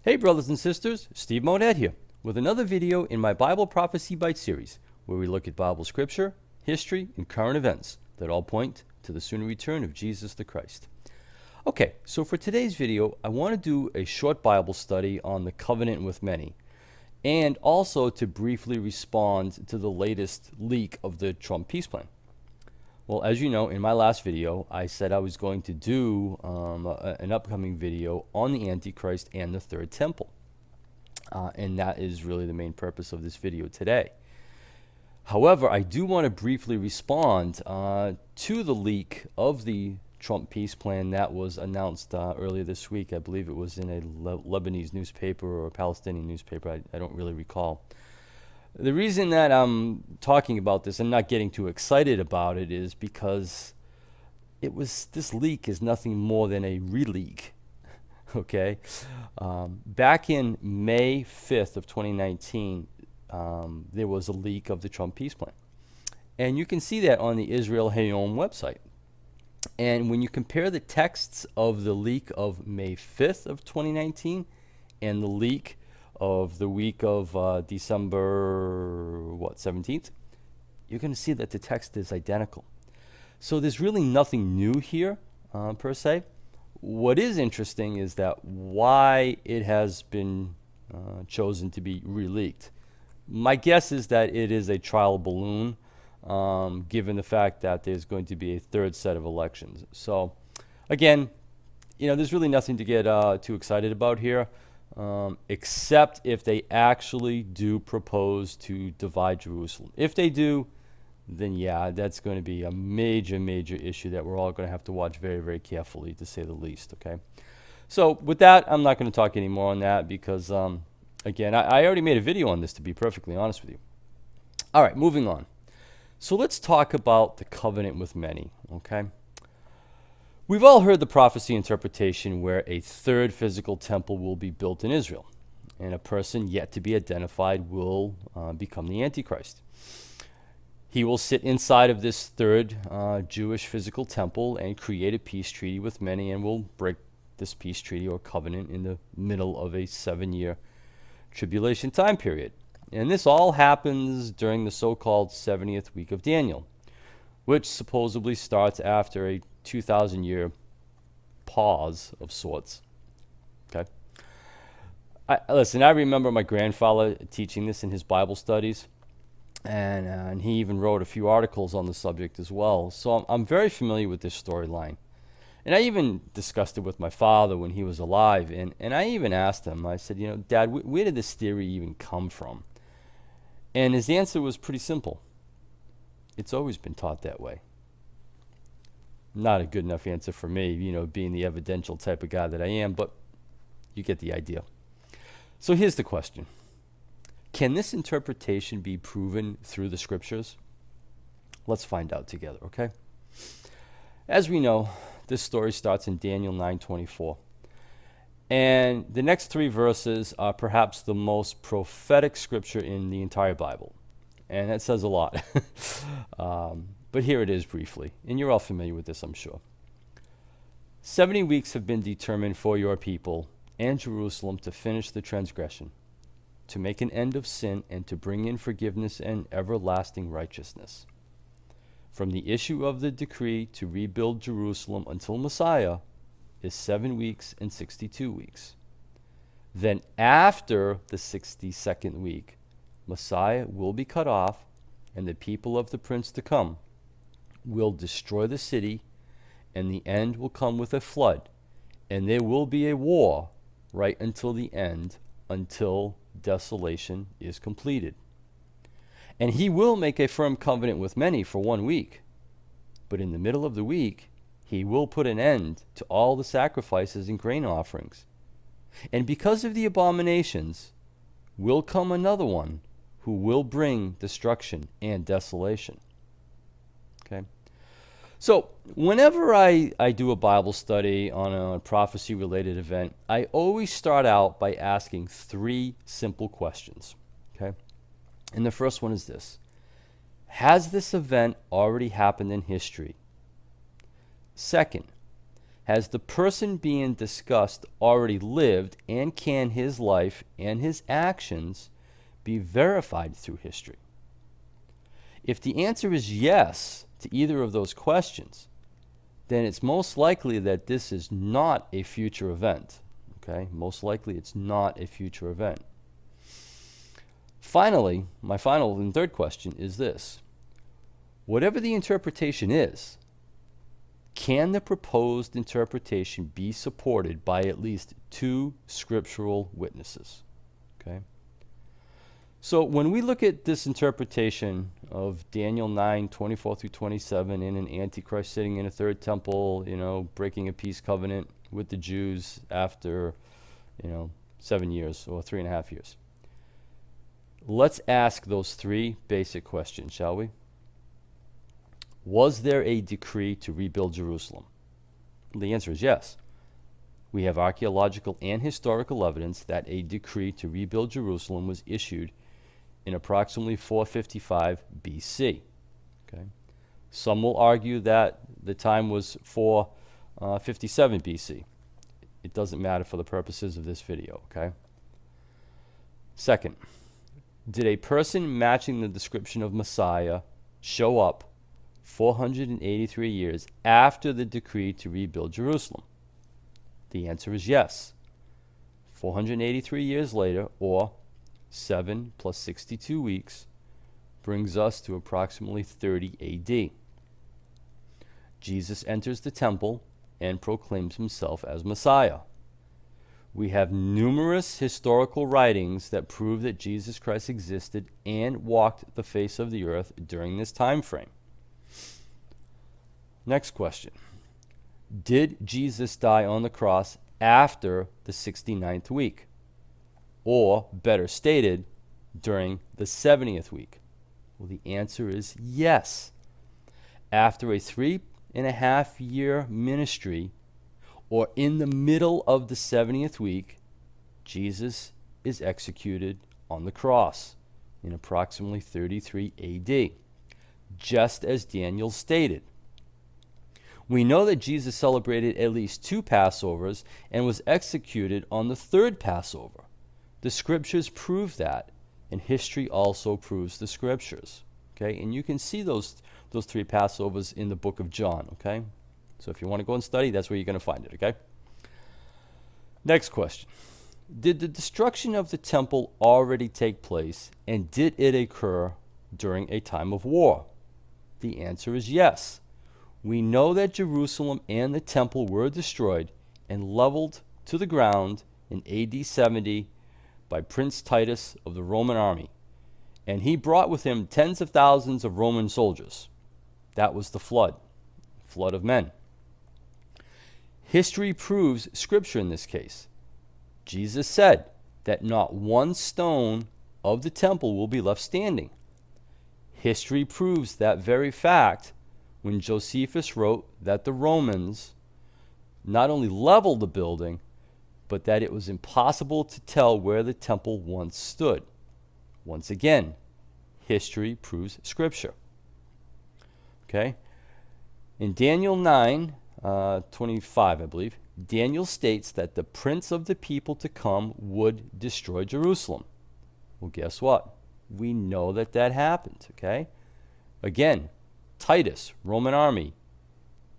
Hey brothers and sisters, Steve Monette here with another video in my Bible Prophecy Bite series where we look at Bible scripture, history, and current events that all point to the soon return of Jesus the Christ. Okay, so for today's video, I want to do a short Bible study on the covenant with many and also to briefly respond to the latest leak of the Trump peace plan. Well, as you know, in my last video, I said I was going to do an upcoming video on the Antichrist and the Third Temple. And that is really the main purpose of this video today. However, I do want to briefly respond to the leak of the Trump peace plan that was announced earlier this week. I believe it was in a Lebanese newspaper or a Palestinian newspaper. I don't really recall. The reason that I'm talking about this and not getting too excited about it is because this leak is nothing more than a re-leak. Okay, back in May 5th of 2019, there was a leak of the Trump peace plan, and you can see that on the Israel Hayom website. And when you compare the texts of the leak of May 5th of 2019 and the leak of the week of December 17th, you're going to see that the text is identical. So there's really nothing new here per se. What is interesting is that why it has been chosen to be re-leaked. My guess is that it is a trial balloon, given the fact that there's going to be a third set of elections. So again, there's really nothing to get too excited about here. Except if they actually do propose to divide Jerusalem. If they do, then yeah, that's going to be a major, major issue that we're all going to have to watch very, very carefully, to say the least, okay? So with that, I'm not going to talk any more on that because, again, I already made a video on this, to be perfectly honest with you. All right, moving on. So let's talk about the covenant with many, okay? We've all heard the prophecy interpretation where a third physical temple will be built in Israel, and a person yet to be identified will become the Antichrist. He will sit inside of this third Jewish physical temple and create a peace treaty with many, and will break this peace treaty or covenant in the middle of a 7-year tribulation time period. And this all happens during the so-called 70th week of Daniel, which supposedly starts after a 2,000-year pause of sorts. Okay. Listen, I remember my grandfather teaching this in his Bible studies, and he even wrote a few articles on the subject as well. So I'm very familiar with this storyline. And I even discussed it with my father when he was alive, and I even asked him, I said, Dad, where did this theory even come from? And his answer was pretty simple. It's always been taught that way. Not a good enough answer for me, being the evidential type of guy that I am, but you get the idea. So here's the question. Can this interpretation be proven through the scriptures? Let's find out together, okay? As we know, this story starts in Daniel 9:24. And the next 3 verses are perhaps the most prophetic scripture in the entire Bible. And that says a lot. But here it is briefly, and you're all familiar with this, I'm sure. 70 weeks have been determined for your people and Jerusalem to finish the transgression, to make an end of sin, and to bring in forgiveness and everlasting righteousness. From the issue of the decree to rebuild Jerusalem until Messiah is 7 weeks and 62 weeks. Then after the 62nd week, Messiah will be cut off, and the people of the prince to come will destroy the city, and the end will come with a flood, and there will be a war right until the end, until desolation is completed. And he will make a firm covenant with many for 1 week, but in the middle of the week, he will put an end to all the sacrifices and grain offerings. And because of the abominations, will come another one who will bring destruction and desolation. Okay? So whenever I do a Bible study on a prophecy-related event, I always start out by asking 3 simple questions. Okay? And the first one is this. Has this event already happened in history? Second, Has the person being discussed already lived, and can his life and his actions be verified through history? If the answer is yes to either of those questions, then it's most likely that this is not a future event. Okay? Most likely it's not a future event. Finally, my final and third question is this. Whatever the interpretation is, can the proposed interpretation be supported by at least two scriptural witnesses? Okay? So when we look at this interpretation of Daniel 9:24 through 27, in an Antichrist sitting in a third temple, breaking a peace covenant with the Jews after, 7 years or 3.5 years. Let's ask those three basic questions, shall we? Was there a decree to rebuild Jerusalem? The answer is yes. We have archaeological and historical evidence that a decree to rebuild Jerusalem was issued in approximately 455 BC. Okay? Some will argue that the time was 457 BC. It doesn't matter for the purposes of this video. Okay? Second, did a person matching the description of Messiah show up 483 years after the decree to rebuild Jerusalem? The answer is yes. 483 years later, or 7 plus 62 weeks, brings us to approximately 30 AD. Jesus enters the temple and proclaims himself as Messiah. We have numerous historical writings that prove that Jesus Christ existed and walked the face of the earth during this time frame. Next question. Did Jesus die on the cross after the 69th week? Or, better stated, during the 70th week? Well, the answer is yes. After a 3.5-year ministry, or in the middle of the 70th week, Jesus is executed on the cross in approximately 33 AD, just as Daniel stated. We know that Jesus celebrated at least 2 Passovers and was executed on the 3rd Passover. The scriptures prove that, and history also proves the scriptures. Okay, and you can see those 3 Passovers in the book of John. Okay, so if you want to go and study, that's where you're going to find it. Okay. Next question: did the destruction of the temple already take place, and did it occur during a time of war? The answer is yes. We know that Jerusalem and the temple were destroyed and leveled to the ground in AD 70 by Prince Titus of the Roman army, and he brought with him tens of thousands of Roman soldiers. That was the flood of men. History proves scripture in this case. Jesus said that not one stone of the temple will be left standing. History proves that very fact when Josephus wrote that the Romans not only leveled the building, but that it was impossible to tell where the temple once stood. Once again, history proves scripture. Okay? In Daniel 9:25, I believe, Daniel states that the prince of the people to come would destroy Jerusalem. Well, guess what? We know that happened. Okay? Again, Titus, Roman army,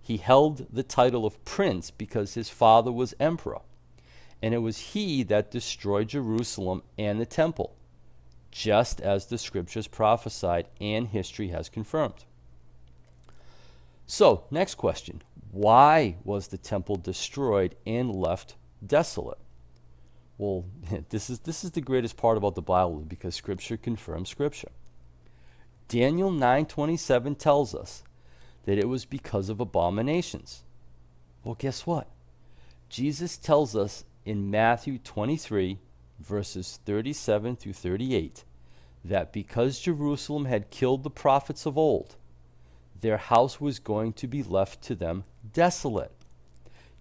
he held the title of prince because his father was emperor. And it was he that destroyed Jerusalem and the temple, just as the scriptures prophesied and history has confirmed. So, next question. Why was the temple destroyed and left desolate? Well, this is the greatest part about the Bible, because scripture confirms scripture. Daniel 9:27 tells us that it was because of abominations. Well, guess what? Jesus tells us in Matthew 23, verses 37 through 38, that because Jerusalem had killed the prophets of old, their house was going to be left to them desolate.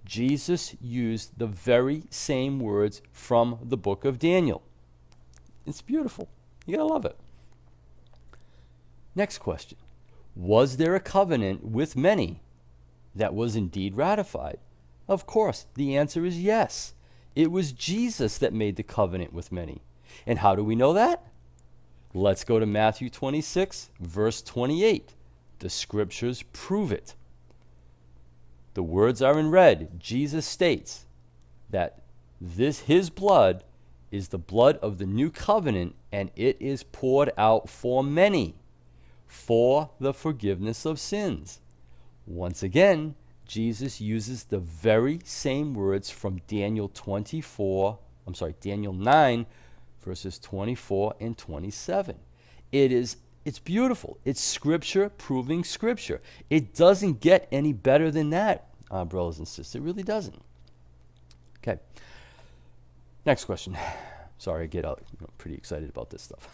Jesus used the very same words from the book of Daniel. It's beautiful. You're going to love it. Next question. Was there a covenant with many that was indeed ratified? Of course, the answer is yes. It was Jesus that made the covenant with many. And how do we know that? Let's go to Matthew 26, verse 28. The scriptures prove it. The words are in red. Jesus states that his blood is the blood of the new covenant, and it is poured out for many for the forgiveness of sins. Once again, Jesus uses the very same words from Daniel 9, verses 24 and 27. It's beautiful. It's scripture proving scripture. It doesn't get any better than that, brothers and sisters. It really doesn't. Okay. Next question. Sorry, I get pretty excited about this stuff.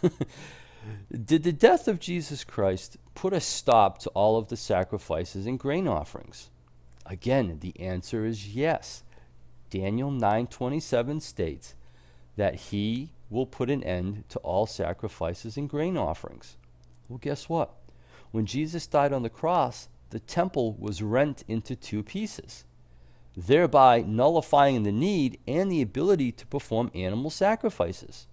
Did the death of Jesus Christ put a stop to all of the sacrifices and grain offerings? Again, the answer is yes. Daniel 9:27 states that he will put an end to all sacrifices and grain offerings. Well, guess what? When Jesus died on the cross, the temple was rent into two pieces, thereby nullifying the need and the ability to perform animal sacrifices.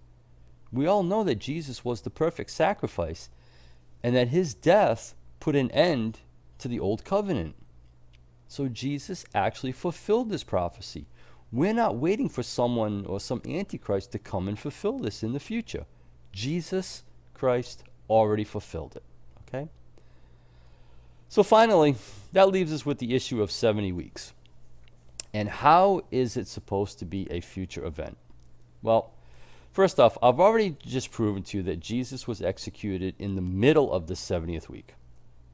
We all know that Jesus was the perfect sacrifice and that his death put an end to the old covenant. So Jesus actually fulfilled this prophecy. We're not waiting for someone or some antichrist to come and fulfill this in the future. Jesus Christ already fulfilled it. Okay? So finally, that leaves us with the issue of 70 weeks. And how is it supposed to be a future event? Well, first off, I've already just proven to you that Jesus was executed in the middle of the 70th week,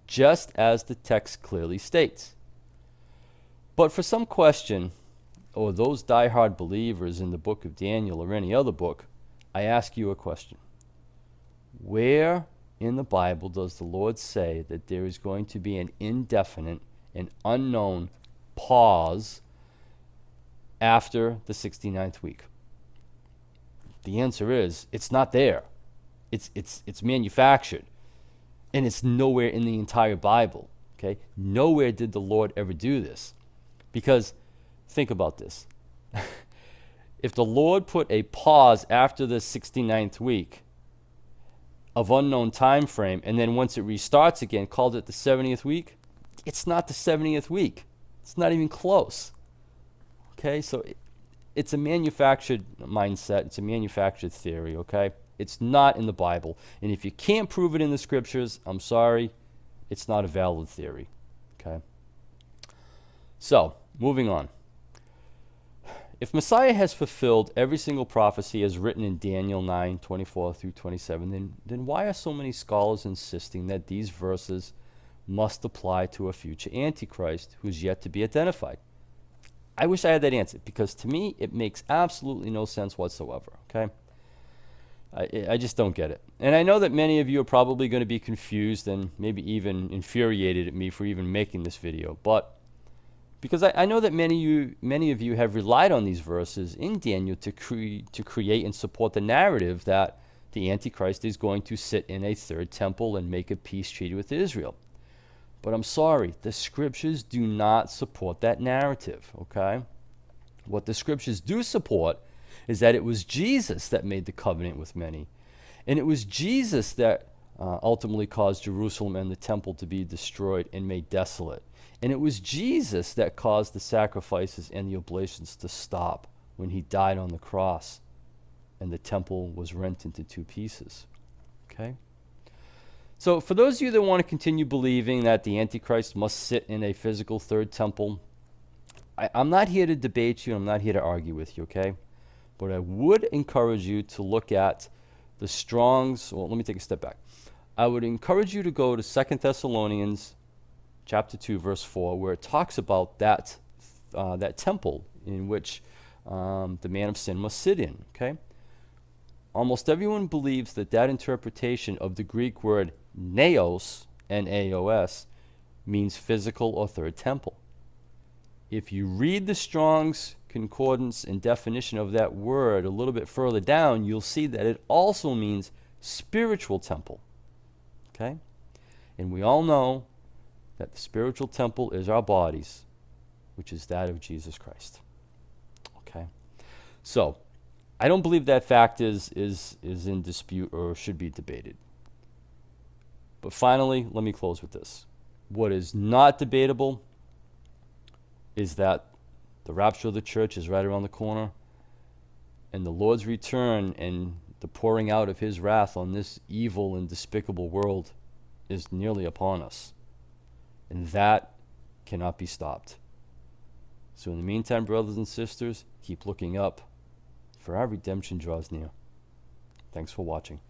just as the text clearly states. But for some question, or those diehard believers in the book of Daniel or any other book, I ask you a question. Where in the Bible does the Lord say that there is going to be an indefinite and unknown pause after the 69th week? The answer is, it's not there. It's manufactured. And it's nowhere in the entire Bible. Okay? Nowhere did the Lord ever do this. Because, think about this. If the Lord put a pause after the 69th week of unknown time frame, and then once it restarts again, called it the 70th week, it's not the 70th week. It's not even close. Okay? So it's a manufactured mindset. It's a manufactured theory, okay? It's not in the Bible. And if you can't prove it in the scriptures, I'm sorry, it's not a valid theory, okay? So, moving on. If Messiah has fulfilled every single prophecy as written in Daniel 9:24 through 27, then why are so many scholars insisting that these verses must apply to a future Antichrist who's yet to be identified? I wish I had that answer, because to me, it makes absolutely no sense whatsoever, okay? I just don't get it. And I know that many of you are probably going to be confused and maybe even infuriated at me for even making this video, but because I know that many of you have relied on these verses in Daniel to create and support the narrative that the Antichrist is going to sit in a third temple and make a peace treaty with Israel. But I'm sorry, the scriptures do not support that narrative, okay? What the scriptures do support is that it was Jesus that made the covenant with many. And it was Jesus that ultimately caused Jerusalem and the temple to be destroyed and made desolate. And it was Jesus that caused the sacrifices and the oblations to stop when he died on the cross and the temple was rent into two pieces, okay? So for those of you that want to continue believing that the Antichrist must sit in a physical third temple, I'm not here to debate you. I'm not here to argue with you, okay? But I would encourage you to look at the Strong's. Well, let me take a step back. I would encourage you to go to 2 Thessalonians chapter 2, verse 4, where it talks about that temple in which the man of sin must sit in, okay? Almost everyone believes that interpretation of the Greek word naos, N-A-O-S, means physical or third temple. If you read the Strong's concordance and definition of that word a little bit further down, you'll see that it also means spiritual temple, okay? And we all know that the spiritual temple is our bodies, which is that of Jesus Christ. Okay? So, I don't believe that fact is in dispute or should be debated. But finally, let me close with this. What is not debatable is that the rapture of the church is right around the corner, and the Lord's return and the pouring out of his wrath on this evil and despicable world is nearly upon us. And that cannot be stopped. So in the meantime, brothers and sisters, keep looking up, for our redemption draws near. Thanks for watching.